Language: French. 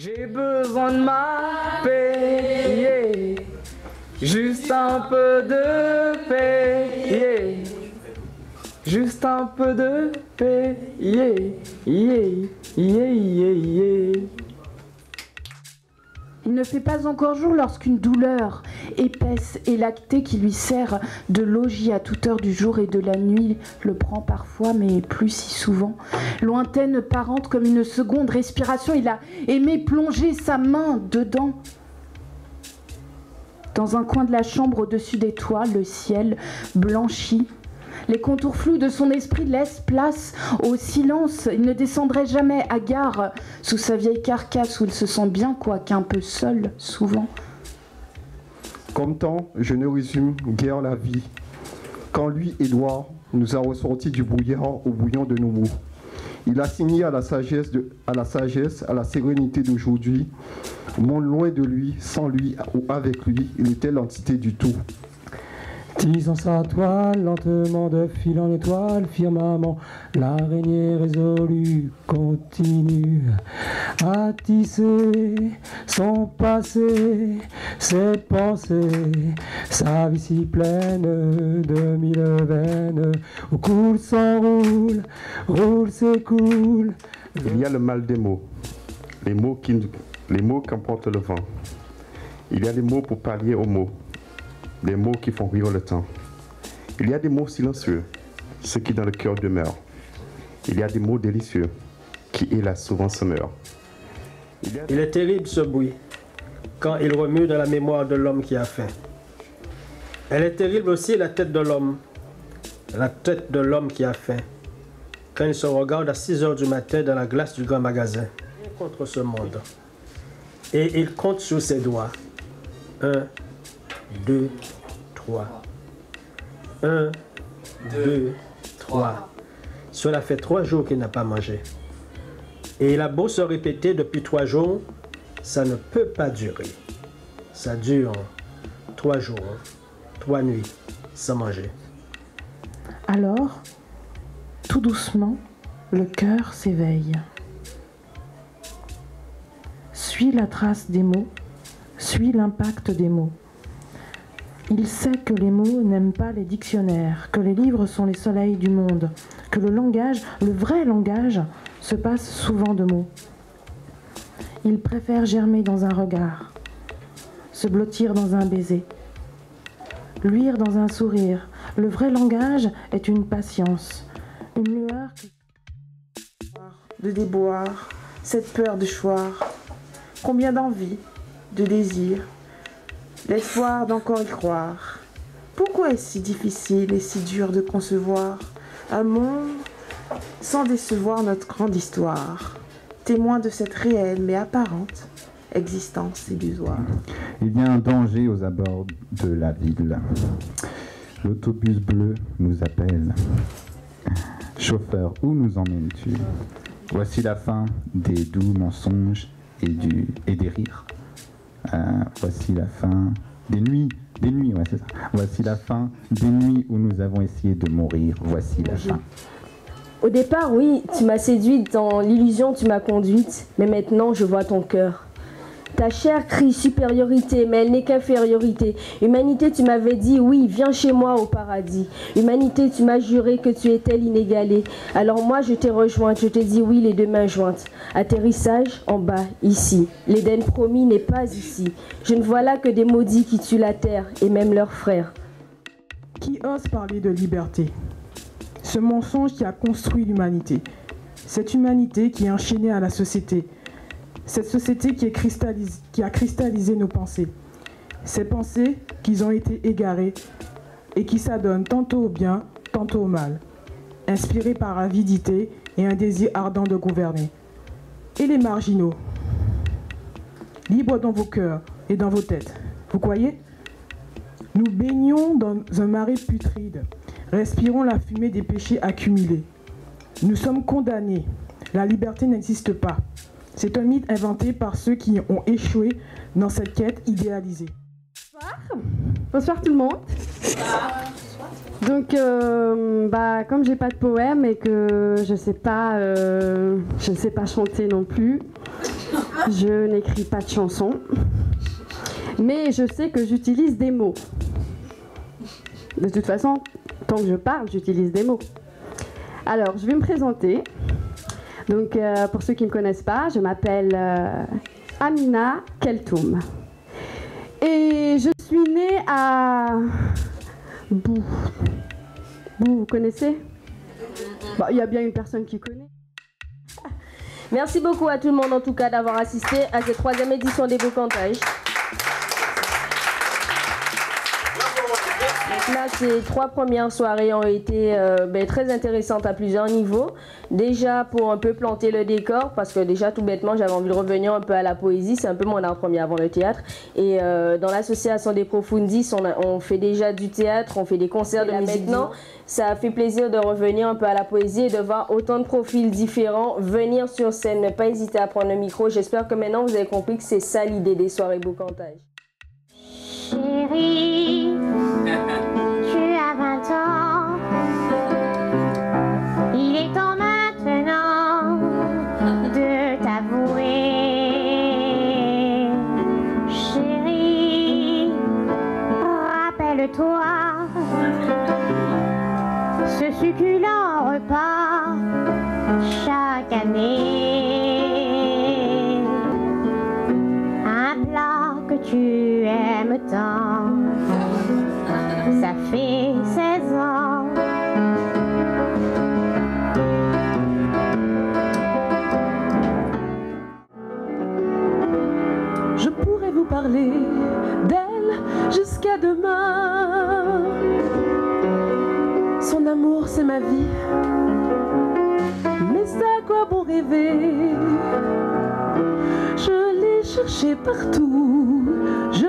J'ai besoin de ma paix, yeah. Juste un peu de paix, yeah. Juste un peu de paix, yeah, yeah, yeah, yeah, yeah. Il ne fait pas encore jour lorsqu'une douleur épaisse et lactée qui lui sert de logis à toute heure du jour et de la nuit le prend parfois, mais plus si souvent. Lointaine, parente comme une seconde respiration, il a aimé plonger sa main dedans. Dans un coin de la chambre au-dessus des toits, le ciel blanchit. Les contours flous de son esprit laissent place au silence. Il ne descendrait jamais à gare sous sa vieille carcasse où il se sent bien, quoiqu'un peu seul, souvent. Comme tant, je ne résume guère la vie. Quand lui, Édouard, nous a ressorti du brouillard au bouillon de nos mots. Il a signé à la sagesse, à la sérénité d'aujourd'hui. Monde loin de lui, sans lui ou avec lui, il était l'entité du tout. Tissant sa toile, lentement de fil en étoile, firmament, l'araignée résolue continue à tisser son passé, ses pensées, sa vie si pleine de mille veines, où coule s'enroule, roule s'écoule. Il y a le mal des mots, les mots qu'emporte le vent. Il y a des mots pour pallier aux mots. Des mots qui font rire le temps. Il y a des mots silencieux, ceux qui dans le cœur demeurent. Il y a des mots délicieux, qui hélas souvent se meurent. Il est terrible ce bruit, quand il remue dans la mémoire de l'homme qui a faim. Elle est terrible aussi la tête de l'homme qui a faim, quand il se regarde à 6 heures du matin dans la glace du grand magasin, contre ce monde. Et il compte sur ses doigts. 1, 2, 3. 1, 2, 3. Cela fait 3 jours qu'il n'a pas mangé. Et il a beau se répéter depuis 3 jours, ça ne peut pas durer. Ça dure 3 jours, 3 nuits sans manger. Alors, tout doucement, le cœur s'éveille. Suis la trace des mots, suis l'impact des mots. Il sait que les mots n'aiment pas les dictionnaires, que les livres sont les soleils du monde, que le langage, le vrai langage, se passe souvent de mots. Il préfère germer dans un regard, se blottir dans un baiser, luire dans un sourire. Le vrai langage est une patience, une lueur de déboire, cette peur de choir, combien d'envie, de désir, l'espoir d'encore y croire. Pourquoi est-ce si difficile et si dur de concevoir un monde sans décevoir notre grande histoire, témoin de cette réelle mais apparente existence illusoire? Il y a un danger aux abords de la ville. L'autobus bleu nous appelle. Chauffeur, où nous emmènes-tu? Voici la fin des doux mensonges et des rires. Voici la fin des nuits, ouais, c'est ça. Voici la fin des nuits où nous avons essayé de mourir. Voici la fin. Au départ, oui, tu m'as séduite, dans l'illusion tu m'as conduite, mais maintenant je vois ton cœur. Ta chair crie supériorité, mais elle n'est qu'infériorité. Humanité, tu m'avais dit, oui, viens chez moi au paradis. Humanité, tu m'as juré que tu étais l'inégalé. Alors moi, je t'ai rejointe, je t'ai dit oui, les 2 mains jointes. Atterrissage en bas, ici. L'Éden promis n'est pas ici. Je ne vois là que des maudits qui tuent la terre, et même leurs frères. Qui ose parler de liberté? Ce mensonge qui a construit l'humanité. Cette humanité qui est enchaînée à la société. Cette société qui a cristallisé nos pensées. Ces pensées qui ont été égarées et qui s'adonnent tantôt au bien, tantôt au mal. Inspirées par avidité et un désir ardent de gouverner. Et les marginaux, libres dans vos cœurs et dans vos têtes. Vous croyez? Nous baignons dans un marais putride. Respirons la fumée des péchés accumulés. Nous sommes condamnés. La liberté n'existe pas. C'est un mythe inventé par ceux qui ont échoué dans cette quête idéalisée. Bonsoir tout le monde. Donc, comme j'ai pas de poème et que je sais pas chanter non plus, Je n'écris pas de chansons, mais je sais que j'utilise des mots. De toute façon, tant que je parle, j'utilise des mots. Alors, je vais me présenter. Donc, pour ceux qui ne me connaissent pas, je m'appelle Amina Keltoum. Et je suis née à Bou. Bou, vous connaissez? Bon, il y a bien une personne qui connaît. Merci beaucoup à tout le monde en tout cas d'avoir assisté à cette 3e édition des Bocantages. Là, ces 3 premières soirées ont été très intéressantes à plusieurs niveaux. Déjà pour un peu planter le décor, parce que déjà tout bêtement j'avais envie de revenir un peu à la poésie, c'est un peu mon art premier avant le théâtre. Et dans l'association des Profundis, on fait déjà du théâtre, on fait des concerts de musique. Maintenant, ça a fait plaisir de revenir un peu à la poésie et de voir autant de profils différents venir sur scène. Ne pas hésiter à prendre le micro. J'espère que maintenant vous avez compris que c'est ça l'idée des soirées Bocantages. Chérie, tu as 20 ans, il est temps maintenant de t'avouer. Chérie, rappelle-toi ce succulent repas chaque année, un plat que tu aimes tant, ça fait 16 ans. Je pourrais vous parler d'elle jusqu'à demain. Son amour, c'est ma vie. Mais à quoi bon rêver? Je l'ai cherché partout. Je